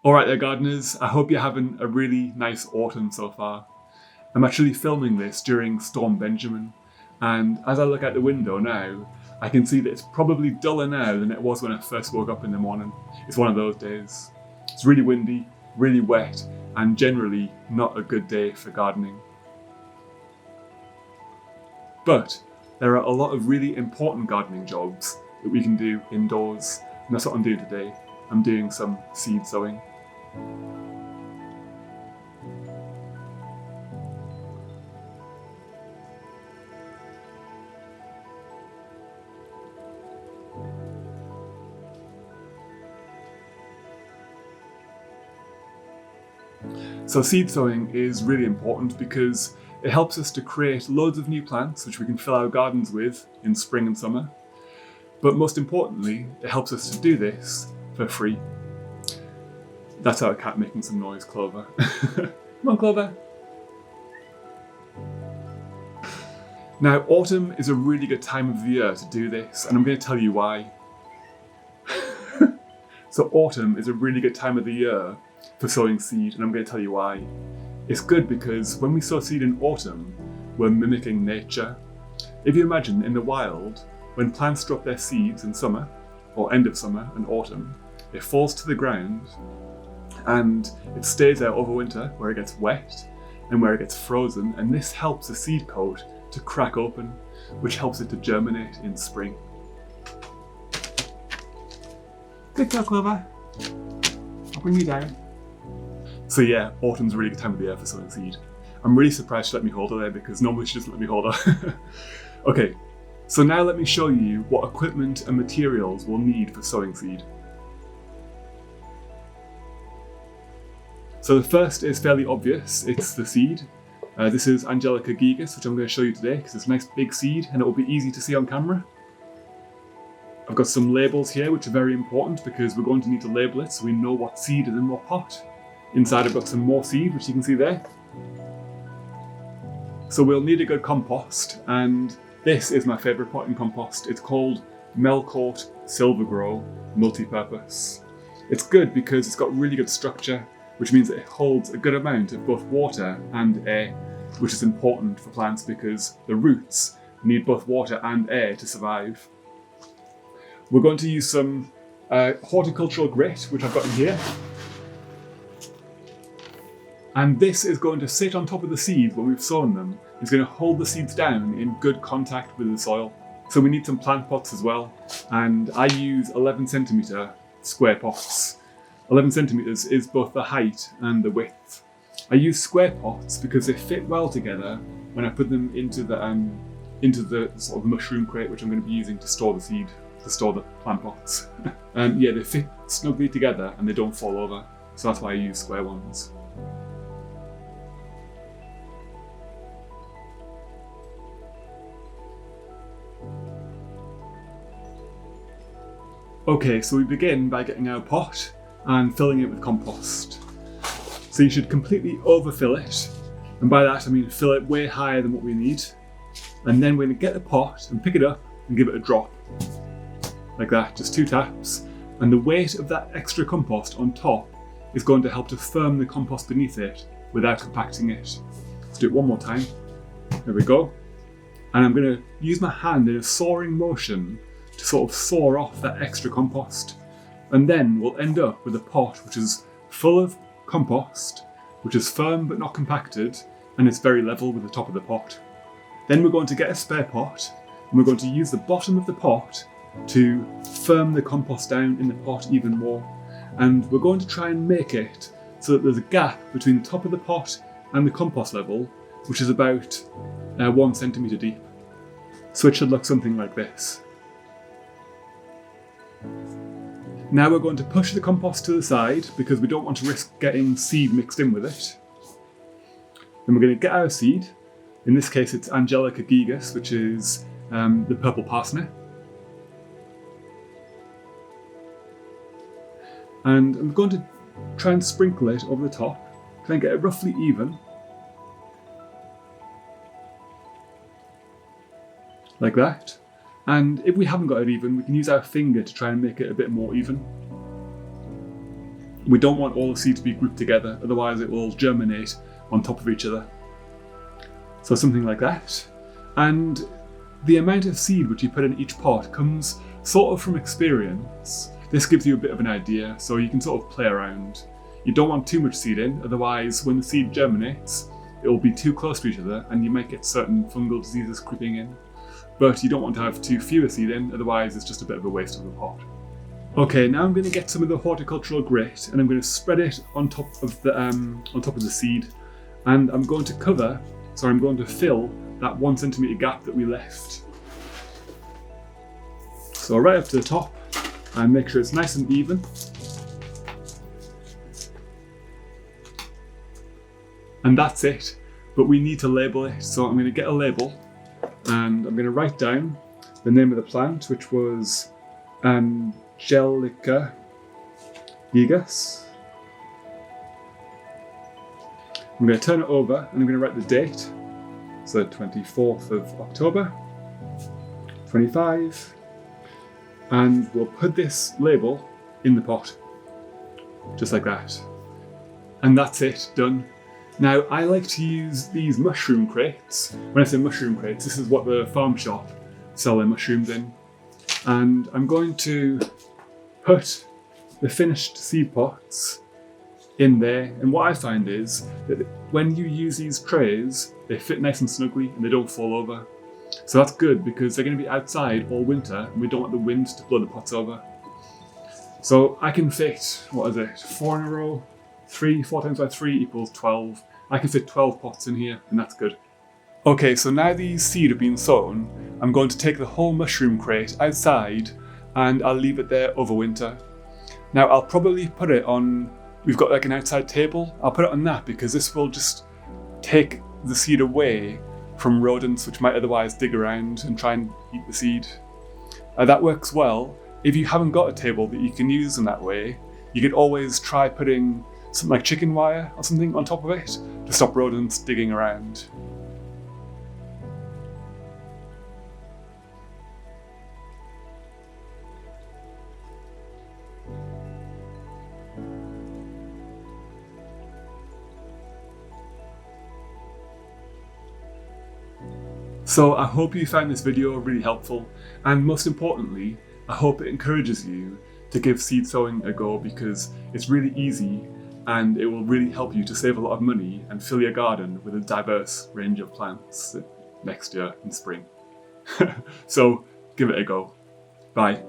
Alright there gardeners, I hope you're having a really nice autumn so far. I'm actually filming this during Storm Benjamin, and as I look out the window now, I can see that it's probably duller now than it was when I first woke up in the morning. It's one of those days. It's really windy, really wet, and generally not a good day for gardening. But there are a lot of really important gardening jobs that we can do indoors, and that's what I'm doing today. I'm doing some seed sowing. So seed sowing is really important because it helps us to create loads of new plants which we can fill our gardens with in spring and summer. But most importantly, it helps us to do this for free. That's our cat making some noise, Clover. Come on, Clover. Now, autumn is a really good time of the year to do this, and I'm going to tell you why. So autumn is a really good time of the year for sowing seed, and I'm going to tell you why. It's good because when we sow seed in autumn, we're mimicking nature. If you imagine in the wild, when plants drop their seeds in summer, or end of summer and autumn, it falls to the ground and it stays there over winter where it gets wet and where it gets frozen, and this helps the seed coat to crack open, which helps it to germinate in spring. Good girl, Clover. I'll bring you down. So yeah, autumn's a really good time of the year for sowing seed. I'm really surprised she let me hold her there because normally she doesn't let me hold her. Okay, so now let me show you what equipment and materials we'll need for sowing seed. So the first is fairly obvious, it's the seed. This is Angelica gigas, which I'm going to show you today because it's a nice big seed and it will be easy to see on camera. I've got some labels here which are very important because we're going to need to label it so we know what seed is in what pot. Inside I've got some more seed, which you can see there. So we'll need a good compost, and this is my favourite pot in compost. It's called Melcourt SylvaGrow Multipurpose. It's good because it's got really good structure, which means that it holds a good amount of both water and air, which is important for plants because the roots need both water and air to survive. We're going to use some horticultural grit, which I've got in here. And this is going to sit on top of the seeds when we've sown them. It's going to hold the seeds down in good contact with the soil. So we need some plant pots as well. And I use 11 centimetre square pots. 11 centimetres is both the height and the width. I use square pots because they fit well together when I put them into the sort of mushroom crate, which I'm going to be using to store the seed, to store the plant pots. And yeah, they fit snugly together and they don't fall over. So that's why I use square ones. Okay, so we begin by getting our pot and filling it with compost. So you should completely overfill it, and by that I mean fill it way higher than what we need. And then we're going to get the pot and pick it up and give it a drop. Like that, just 2 taps. And the weight of that extra compost on top is going to help to firm the compost beneath it without compacting it. Let's do it one more time. There we go. And I'm going to use my hand in a sawing motion to sort of saw off that extra compost. And then we'll end up with a pot which is full of compost, which is firm but not compacted, and it's very level with the top of the pot. Then we're going to get a spare pot, and we're going to use the bottom of the pot to firm the compost down in the pot even more. And we're going to try and make it so that there's a gap between the top of the pot and the compost level, which is about 1 centimetre deep. So it should look something like this. Now we're going to push the compost to the side because we don't want to risk getting seed mixed in with it. Then we're going to get our seed. In this case it's Angelica gigas, which is the purple parsnip. And I'm going to try and sprinkle it over the top, try and get it roughly even. Like that. And if we haven't got it even, we can use our finger to try and make it a bit more even. We don't want all the seed to be grouped together, otherwise it will germinate on top of each other. So something like that. And the amount of seed which you put in each pot comes sort of from experience. This gives you a bit of an idea, so you can sort of play around. You don't want too much seed in, otherwise when the seed germinates, it will be too close to each other and you might get certain fungal diseases creeping in. But you don't want to have too few seed in, otherwise it's just a bit of a waste of the pot. Okay, now I'm going to get some of the horticultural grit and I'm going to spread it on top of the seed, and I'm going to fill that 1 centimetre gap that we left. So right up to the top, and make sure it's nice and even. And that's it, but we need to label it. So I'm going to get a label and I'm going to write down the name of the plant, which was Angelica gigas. I'm going to turn it over and I'm going to write the date. So 24th of October, 25. And we'll put this label in the pot, just like that. And that's it, done. Now, I like to use these mushroom crates. When I say mushroom crates, this is what the farm shop sell their mushrooms in. And I'm going to put the finished seed pots in there. And what I find is that when you use these trays, they fit nice and snugly and they don't fall over. So that's good because they're going to be outside all winter and we don't want the wind to blow the pots over. So I can fit, 4 in a row? 4 times by 3 equals 12. I can fit 12 pots in here and that's good. Okay, so now these seed have been sown, I'm going to take the whole mushroom crate outside and I'll leave it there over winter. Now I'll probably put it on, we've got like an outside table, I'll put it on that because this will just take the seed away from rodents which might otherwise dig around and try and eat the seed. That works well. If you haven't got a table that you can use in that way, you could always try putting something like chicken wire or something on top of it to stop rodents digging around. So I hope you found this video really helpful, and most importantly, I hope it encourages you to give seed sowing a go because it's really easy and it will really help you to save a lot of money and fill your garden with a diverse range of plants next year in spring. So give it a go. Bye.